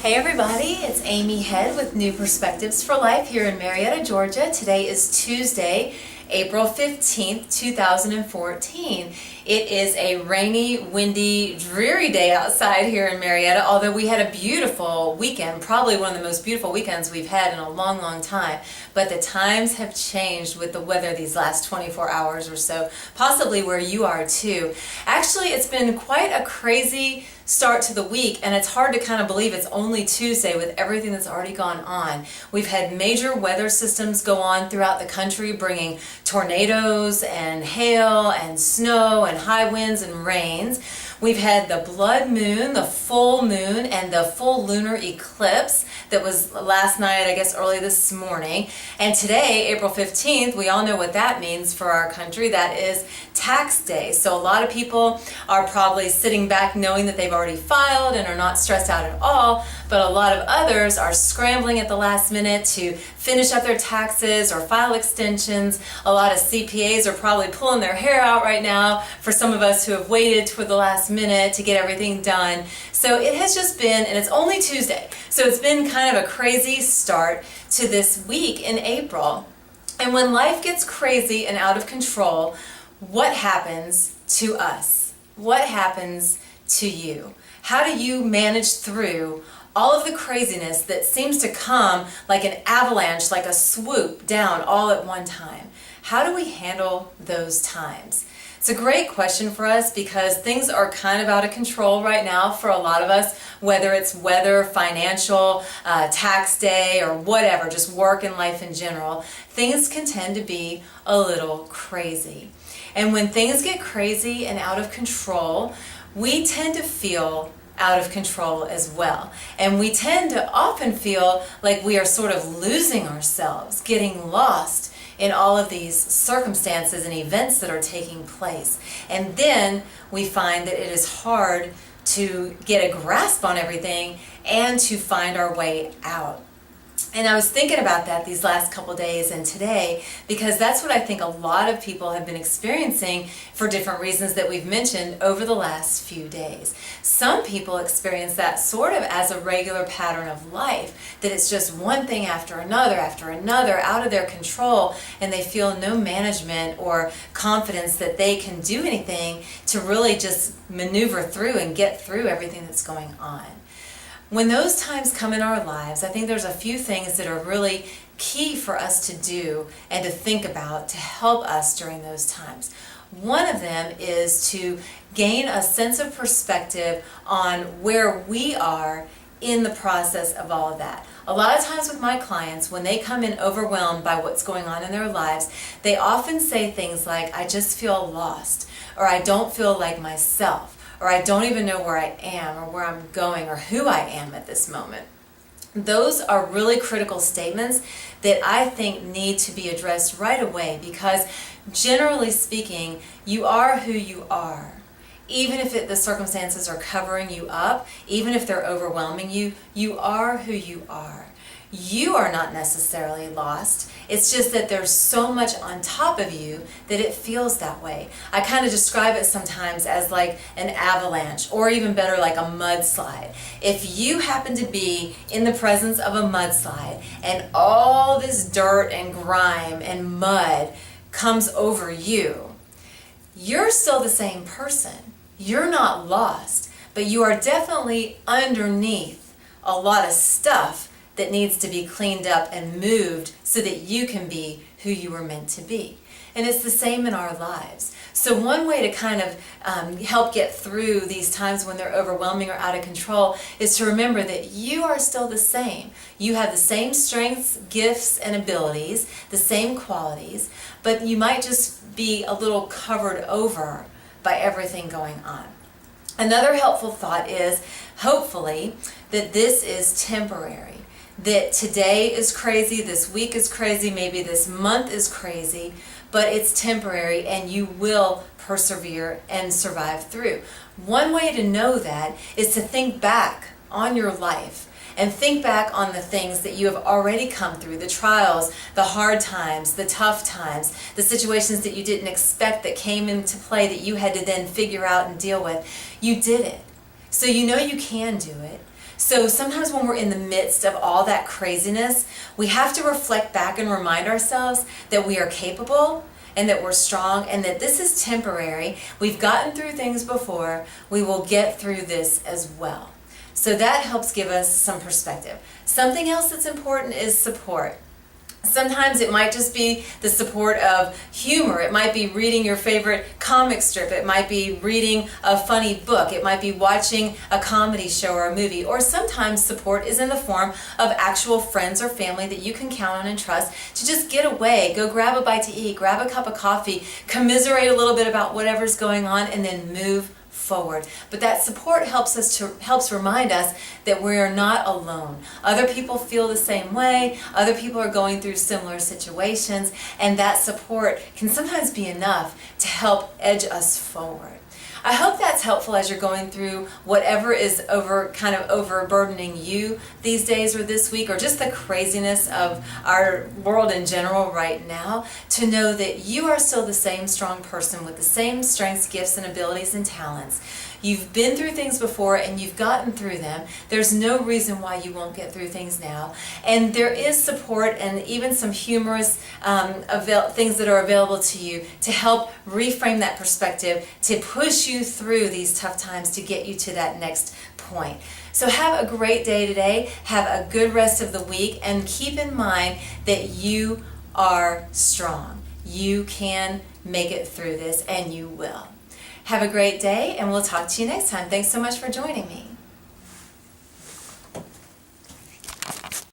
Hey everybody, it's Amy Head with New Perspectives for Life here in Marietta, Georgia. Today is Tuesday, April 15th, 2014. It is a rainy, windy, dreary day outside here in Marietta, although we had a beautiful weekend, probably one of the most beautiful weekends we've had in a long, long time. But the times have changed with the weather these last 24 hours or so, possibly where you are too. Actually, it's been quite a crazy start to the week, and it's hard to kind of believe it's only Tuesday with everything that's already gone on. We've had major weather systems go on throughout the country, bringing tornadoes and hail and snow and high winds and rains. We've had the blood moon, the full moon, and the full lunar eclipse that was last night, I guess early this morning. And today, April 15th, we all know what that means for our country. That is tax day. So a lot of people are probably sitting back knowing that they've already filed and are not stressed out at all, but a lot of others are scrambling at the last minute to finish up their taxes or file extensions. A lot of CPAs are probably pulling their hair out right now for some of us who have waited for the last minute to get everything done. So it has just been, and it's only Tuesday, so it's been kind of a crazy start to this week in April. And when life gets crazy and out of control, what happens to us? What happens to you? How do you manage through all of the craziness that seems to come like an avalanche, like a swoop down all at one time? How do we handle those times? It's a great question for us because things are kind of out of control right now for a lot of us, whether it's weather, financial, tax day, or whatever, just work and life in general. Things can tend to be a little crazy. And when things get crazy and out of control, we tend to feel out of control as well. And we tend to often feel like we are sort of losing ourselves, getting lost in all of these circumstances and events that are taking place. And then we find that it is hard to get a grasp on everything and to find our way out. And I was thinking about that these last couple days and today because that's what I think a lot of people have been experiencing for different reasons that we've mentioned over the last few days. Some people experience that sort of as a regular pattern of life, that it's just one thing after another, out of their control, and they feel no management or confidence that they can do anything to really just maneuver through and get through everything that's going on. When those times come in our lives, I think there's a few things that are really key for us to do and to think about to help us during those times. One of them is to gain a sense of perspective on where we are in the process of all of that. A lot of times with my clients, when they come in overwhelmed by what's going on in their lives, they often say things like, I just feel lost, or I don't feel like myself, or I don't even know where I am or where I'm going or who I am at this moment. Those are really critical statements that I think need to be addressed right away because generally speaking, you are who you are. Even if the circumstances are covering you up, even if they're overwhelming you, you are who you are. You are not necessarily lost. It's just that there's so much on top of you that it feels that way. I kind of describe it sometimes as like an avalanche, or even better, like a mudslide. If you happen to be in the presence of a mudslide and all this dirt and grime and mud comes over you, you're still the same person. You're not lost, but you are definitely underneath a lot of stuff that needs to be cleaned up and moved so that you can be who you were meant to be. And it's the same in our lives. So one way to kind of help get through these times when they're overwhelming or out of control is to remember that you are still the same. You have the same strengths, gifts, and abilities, the same qualities, but you might just be a little covered over by everything going on. Another helpful thought is, hopefully, that this is temporary. That today is crazy, this week is crazy, maybe this month is crazy, but it's temporary and you will persevere and survive through. One way to know that is to think back on your life and think back on the things that you have already come through, the trials, the hard times, the tough times, the situations that you didn't expect that came into play that you had to then figure out and deal with. You did it. So you know you can do it. So sometimes when we're in the midst of all that craziness, we have to reflect back and remind ourselves that we are capable and that we're strong and that this is temporary. We've gotten through things before. We will get through this as well. So that helps give us some perspective. Something else that's important is support. Sometimes it might just be the support of humor. It might be reading your favorite comic strip. It might be reading a funny book. It might be watching a comedy show or a movie. Or sometimes support is in the form of actual friends or family that you can count on and trust to just get away, go grab a bite to eat, grab a cup of coffee, commiserate a little bit about whatever's going on, and then move forward. But that support helps remind us that we are not alone. Other people feel the same way. Other people are going through similar situations, and that support can sometimes be enough to help edge us forward. I hope that's helpful as you're going through whatever is overburdening you these days or this week, or just the craziness of our world in general right now, to know that you are still the same strong person with the same strengths, gifts, and abilities and talents. You've been through things before and you've gotten through them. There's no reason why you won't get through things now. And there is support and even some humorous things that are available to you to help reframe that perspective, to push you through these tough times to get you to that next point. So have a great day today. Have a good rest of the week, and keep in mind that you are strong. You can make it through this, and you will. Have a great day, and we'll talk to you next time. Thanks so much for joining me.